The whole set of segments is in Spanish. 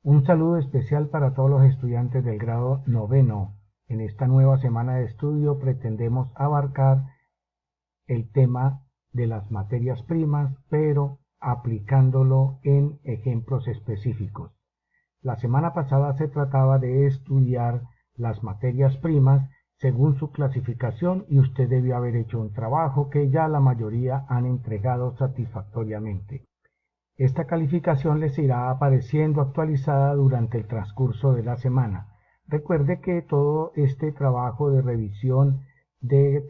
Un saludo especial para todos los estudiantes del grado noveno. En esta nueva semana de estudio pretendemos abarcar el tema de las materias primas, pero aplicándolo en ejemplos específicos. La semana pasada se trataba de estudiar las materias primas según su clasificación y usted debió haber hecho un trabajo que ya la mayoría han entregado satisfactoriamente. Esta calificación les irá apareciendo actualizada durante el transcurso de la semana. Recuerde que todo este trabajo de revisión de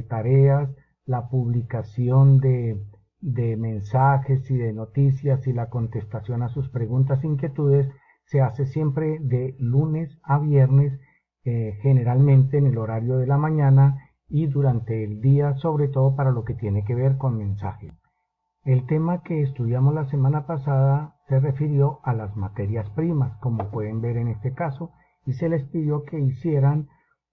tareas, la publicación de mensajes y de noticias y la contestación a sus preguntas e inquietudes se hace siempre de lunes a viernes, generalmente en el horario de la mañana y durante el día, sobre todo para lo que tiene que ver con mensajes. El tema que estudiamos la semana pasada se refirió a las materias primas, como pueden ver en este caso, y se les pidió que hicieran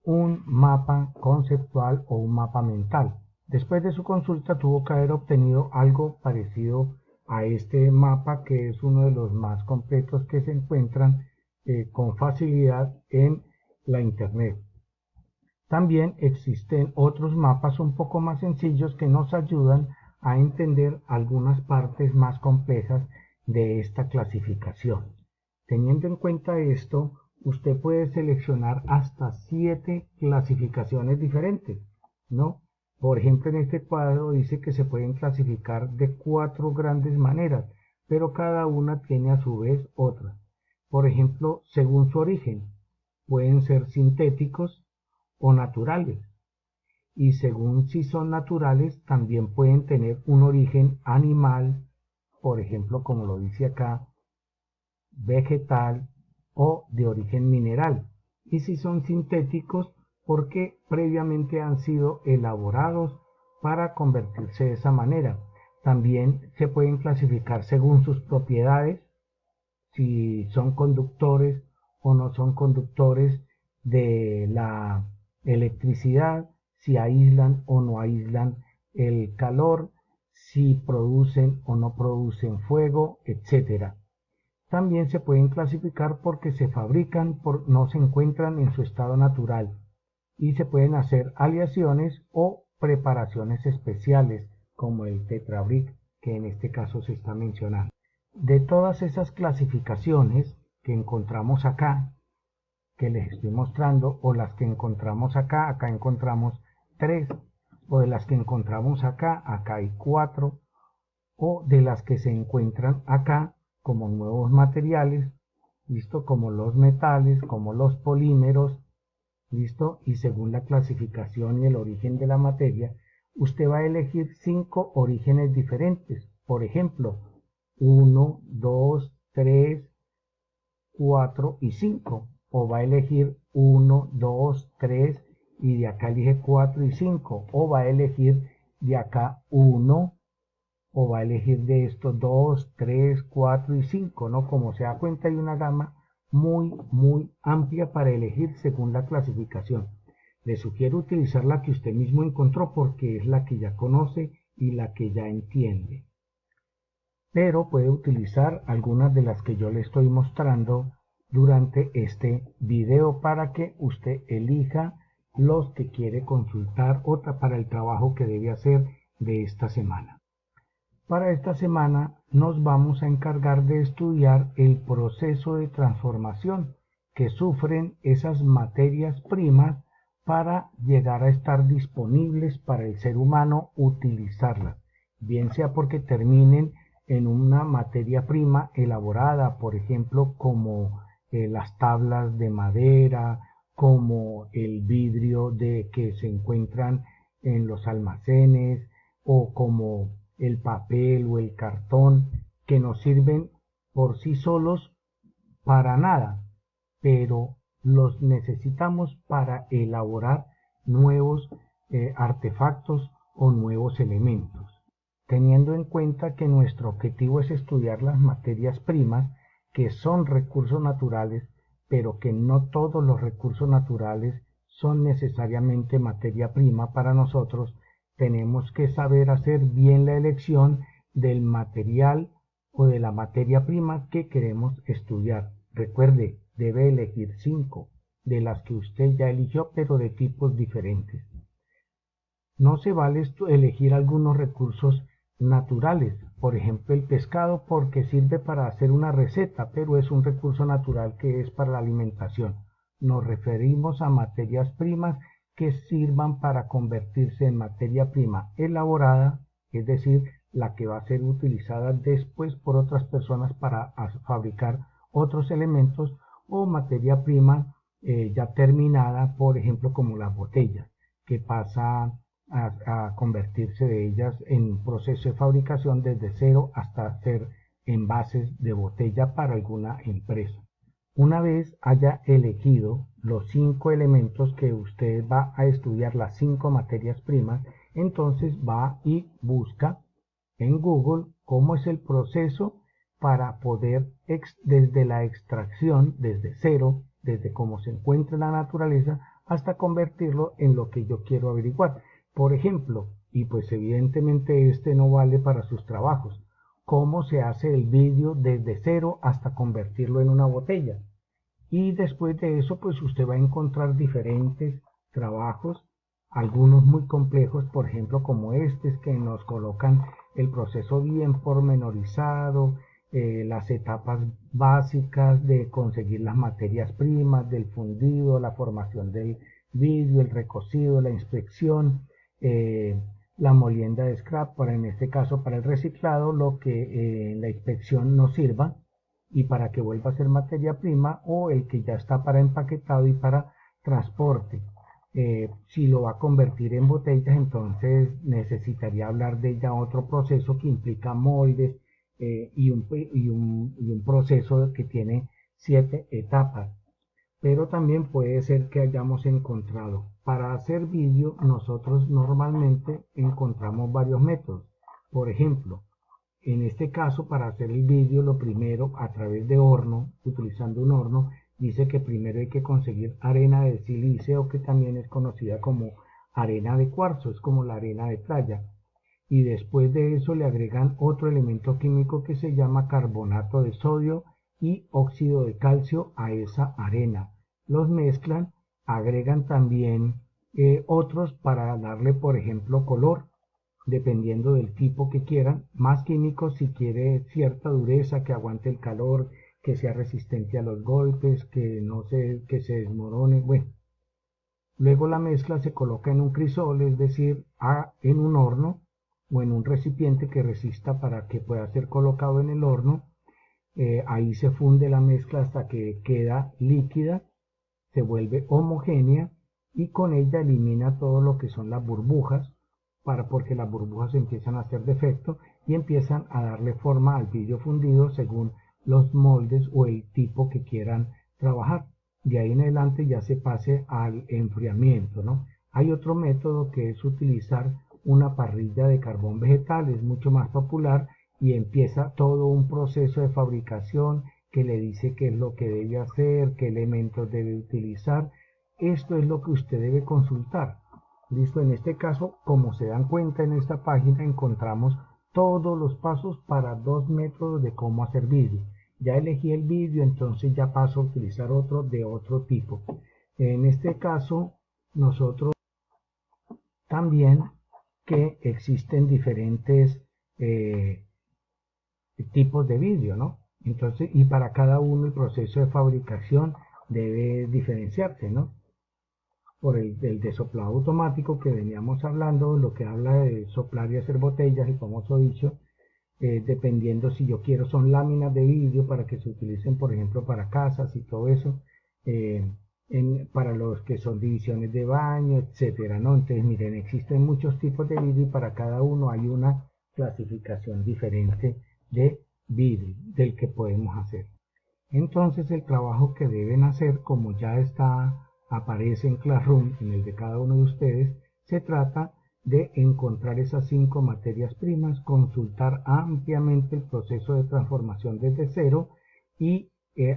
un mapa conceptual o un mapa mental. Después de su consulta tuvo que haber obtenido algo parecido a este mapa, que es uno de los más completos que se encuentran con facilidad en la internet. También existen otros mapas un poco más sencillos que nos ayudan a entender algunas partes más complejas de esta clasificación. Teniendo en cuenta esto, usted puede seleccionar hasta 7 clasificaciones diferentes, ¿no? Por ejemplo, en este cuadro dice que se pueden clasificar de 4 grandes maneras, pero cada una tiene a su vez otra. Por ejemplo, según su origen, pueden ser sintéticos o naturales. Y según si son naturales, también pueden tener un origen animal, por ejemplo, como lo dice acá, vegetal o de origen mineral. Y si son sintéticos, porque previamente han sido elaborados para convertirse de esa manera. También se pueden clasificar según sus propiedades, si son conductores o no son conductores de la electricidad, si aíslan o no aíslan el calor, si producen o no producen fuego, etc. También se pueden clasificar porque se fabrican, no se encuentran en su estado natural, y se pueden hacer aleaciones o preparaciones especiales, como el tetrabric que en este caso se está mencionando. De todas esas clasificaciones que encontramos acá, que les estoy mostrando, o las que encontramos acá encontramos 3, o de las que encontramos acá hay 4, o de las que se encuentran acá como nuevos materiales, listo, como los metales, como los polímeros, listo, y según la clasificación y el origen de la materia, usted va a elegir 5 orígenes diferentes. Por ejemplo, 1, 2, 3, 4 y 5. O va a elegir 1, 2, 3 y de acá elige 4 y 5. O va a elegir de acá 1 o va a elegir de estos 2, 3, 4 y 5, ¿no? Como se da cuenta, hay una gama muy amplia para elegir según la clasificación. Le sugiero utilizar la que usted mismo encontró porque es la que ya conoce y la que ya entiende. Pero puede utilizar algunas de las que yo le estoy mostrando durante este video para que usted elija los que quiere consultar o para el trabajo que debe hacer de esta semana. Para esta semana nos vamos a encargar de estudiar el proceso de transformación que sufren esas materias primas para llegar a estar disponibles para el ser humano utilizarlas, bien sea porque terminen en una materia prima elaborada, por ejemplo, como las tablas de madera, como el vidrio que se encuentran en los almacenes, o como el papel o el cartón, que nos sirven por sí solos para nada, pero los necesitamos para elaborar nuevos artefactos o nuevos elementos. Teniendo en cuenta que nuestro objetivo es estudiar las materias primas, que son recursos naturales, pero que no todos los recursos naturales son necesariamente materia prima para nosotros, tenemos que saber hacer bien la elección del material o de la materia prima que queremos estudiar. Recuerde, debe elegir 5 de las que usted ya eligió, pero de tipos diferentes. No se vale elegir algunos recursos naturales, por ejemplo el pescado, porque sirve para hacer una receta, pero es un recurso natural que es para la alimentación. Nos referimos a materias primas que sirvan para convertirse en materia prima elaborada, es decir, la que va a ser utilizada después por otras personas para fabricar otros elementos, o materia prima ya terminada, por ejemplo como las botellas, que pasa a convertirse de ellas en un proceso de fabricación desde cero hasta ser envases de botella para alguna empresa. Una vez haya elegido los 5 elementos que usted va a estudiar, las 5 materias primas, entonces va y busca en Google cómo es el proceso para poder desde la extracción, desde cero, desde cómo se encuentra en la naturaleza, hasta convertirlo en lo que yo quiero averiguar. Por ejemplo, y pues evidentemente este no vale para sus trabajos, cómo se hace el vidrio desde cero hasta convertirlo en una botella. Y después de eso, pues usted va a encontrar diferentes trabajos, algunos muy complejos, por ejemplo, como estos que nos colocan el proceso bien pormenorizado, las etapas básicas de conseguir las materias primas, del fundido, la formación del vidrio, el recocido, la inspección, la molienda de scrap, para en este caso para el reciclado, lo que la inspección nos sirva y para que vuelva a ser materia prima, o el que ya está para empaquetado y para transporte. Si lo va a convertir en botellas, entonces necesitaría hablar de ya otro proceso que implica moldes y un proceso que tiene 7 etapas. Pero también puede ser que hayamos encontrado, para hacer vídeo nosotros normalmente encontramos varios métodos. Por ejemplo, en este caso, para hacer el vídeo, lo primero, a través de horno, utilizando un horno, dice que primero hay que conseguir arena de silicio, que también es conocida como arena de cuarzo, es como la arena de playa. Y después de eso le agregan otro elemento químico que se llama carbonato de sodio y óxido de calcio a esa arena. Los mezclan, agregan también otros para darle, por ejemplo, color, dependiendo del tipo que quieran, más químicos si quiere cierta dureza, que aguante el calor, que sea resistente a los golpes, que se desmorone, bueno. Luego la mezcla se coloca en un crisol, es decir, en un horno o en un recipiente que resista para que pueda ser colocado en el horno. Ahí se funde la mezcla hasta que queda líquida, se vuelve homogénea y con ella elimina todo lo que son las burbujas, porque las burbujas empiezan a hacer defecto y empiezan a darle forma al vidrio fundido según los moldes o el tipo que quieran trabajar. De ahí en adelante ya se pase al enfriamiento, ¿no? Hay otro método que es utilizar una parrilla de carbón vegetal, es mucho más popular, y empieza todo un proceso de fabricación que le dice qué es lo que debe hacer, qué elementos debe utilizar. Esto es lo que usted debe consultar. Listo, en este caso, como se dan cuenta, en esta página encontramos todos los pasos para 2 métodos de cómo hacer vídeo. Ya elegí el vídeo, entonces ya paso a utilizar otro de otro tipo. En este caso, nosotros también que existen diferentes tipos de vídeo, ¿no? Entonces, y para cada uno el proceso de fabricación debe diferenciarse, ¿no? Por el desoplado automático que veníamos hablando, lo que habla de soplar y hacer botellas, el famoso dicho, dependiendo si yo quiero, son láminas de vidrio para que se utilicen, por ejemplo, para casas y todo eso, para los que son divisiones de baño, etcétera, ¿no? Entonces, miren, existen muchos tipos de vidrio y para cada uno hay una clasificación diferente de vidrio del que podemos hacer. Entonces, el trabajo que deben hacer, como ya aparece en Classroom, en el de cada uno de ustedes, se trata de encontrar esas 5 materias primas, consultar ampliamente el proceso de transformación desde cero y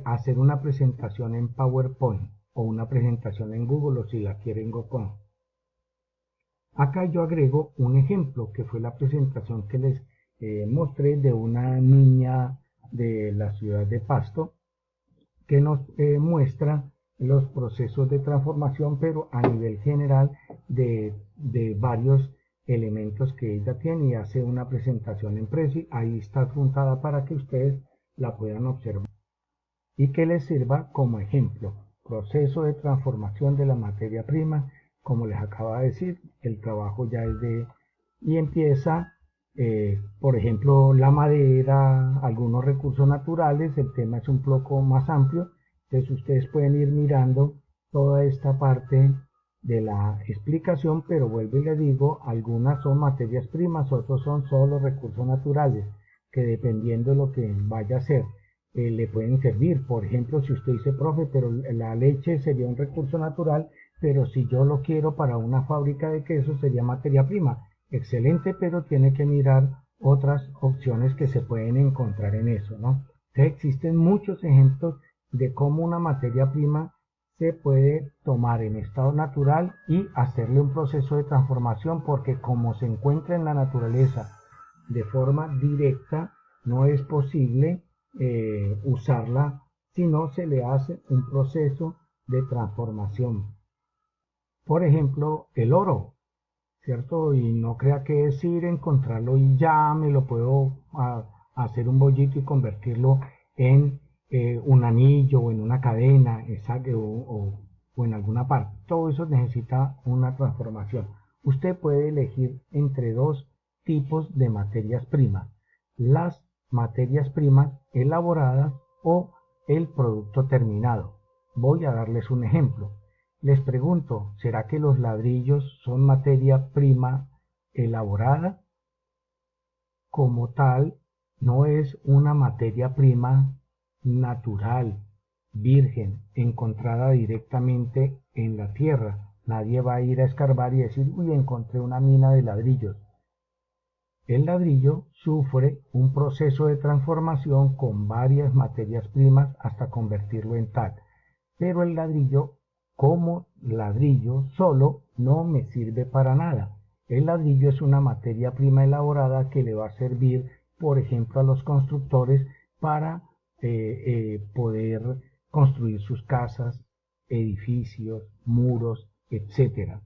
hacer una presentación en PowerPoint o una presentación en Google, o si la quieren GoPro. Acá yo agrego un ejemplo que fue la presentación que les mostré de una niña de la ciudad de Pasto que nos muestra los procesos de transformación, pero a nivel general de varios elementos que ella tiene, y hace una presentación en Prezi. Ahí está adjuntada para que ustedes la puedan observar y que les sirva como ejemplo. Proceso de transformación de la materia prima, como les acabo de decir, el trabajo ya es y empieza, por ejemplo, la madera, algunos recursos naturales. El tema es un poco más amplio, entonces ustedes pueden ir mirando toda esta parte de la explicación, pero vuelvo y les digo, algunas son materias primas, otros son solo recursos naturales, que dependiendo de lo que vaya a ser, le pueden servir. Por ejemplo, si usted dice, profe, pero la leche sería un recurso natural, pero si yo lo quiero para una fábrica de queso sería materia prima. Excelente, pero tiene que mirar otras opciones que se pueden encontrar en eso, ¿no? Entonces, existen muchos ejemplos de cómo una materia prima se puede tomar en estado natural y hacerle un proceso de transformación, porque como se encuentra en la naturaleza de forma directa, no es posible usarla si no se le hace un proceso de transformación. Por ejemplo, el oro, ¿cierto? Y no crea que es ir a encontrarlo y ya me lo puedo hacer un bollito y convertirlo en un anillo o en una cadena o en alguna parte. Todo eso necesita una transformación. Usted puede elegir entre dos tipos de materias primas: las materias primas elaboradas o el producto terminado. Voy a darles un ejemplo. Les pregunto, ¿será que los ladrillos son materia prima elaborada? Como tal, no es una materia prima natural, virgen, encontrada directamente en la tierra. Nadie va a ir a escarbar y decir, uy, encontré una mina de ladrillos. El ladrillo sufre un proceso de transformación con varias materias primas hasta convertirlo en tal. Pero el ladrillo, como ladrillo solo, no me sirve para nada. El ladrillo es una materia prima elaborada que le va a servir, por ejemplo, a los constructores para poder construir sus casas, edificios, muros, etc.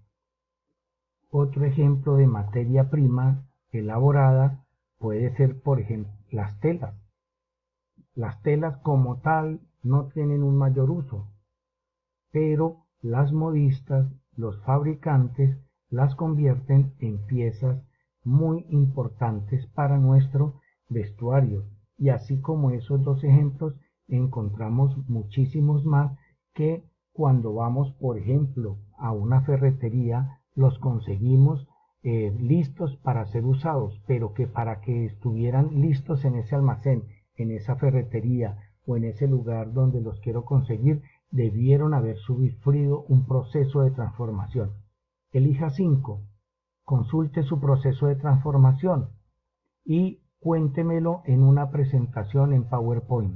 Otro ejemplo de materia prima elaborada puede ser, por ejemplo, las telas. Las telas como tal no tienen un mayor uso, pero las modistas, los fabricantes, las convierten en piezas muy importantes para nuestro vestuario. Y así como esos dos ejemplos, encontramos muchísimos más que cuando vamos, por ejemplo, a una ferretería, los conseguimos listos para ser usados, pero que para que estuvieran listos en ese almacén, en esa ferretería o en ese lugar donde los quiero conseguir, debieron haber sufrido un proceso de transformación. Elija 5, consulte su proceso de transformación y cuéntemelo en una presentación en PowerPoint.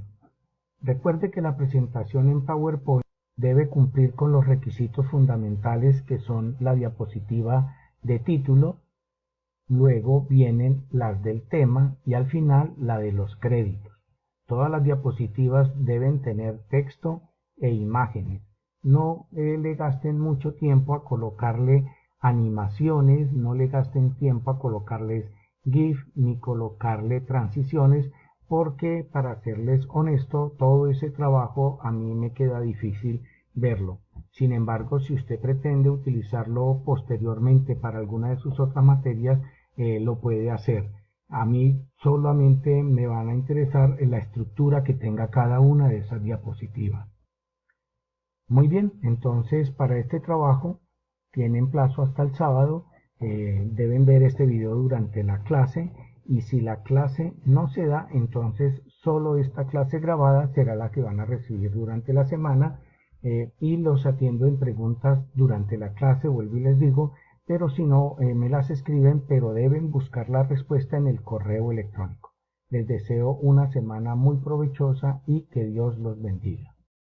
Recuerde que la presentación en PowerPoint debe cumplir con los requisitos fundamentales, que son la diapositiva de título, luego vienen las del tema y al final la de los créditos. Todas las diapositivas deben tener texto e imágenes. No le gasten mucho tiempo a colocarle animaciones, no le gasten tiempo a colocarles GIF ni colocarle transiciones, porque, para serles honesto, todo ese trabajo a mí me queda difícil verlo. Sin embargo, si usted pretende utilizarlo posteriormente para alguna de sus otras materias, lo puede hacer. A mí solamente me van a interesar en la estructura que tenga cada una de esas diapositivas. Muy bien, entonces para este trabajo tienen plazo hasta el sábado. Deben ver este video durante la clase, y si la clase no se da, entonces solo esta clase grabada será la que van a recibir durante la semana, y los atiendo en preguntas durante la clase, vuelvo y les digo, pero si no, me las escriben, pero deben buscar la respuesta en el correo electrónico. Les deseo una semana muy provechosa y que Dios los bendiga.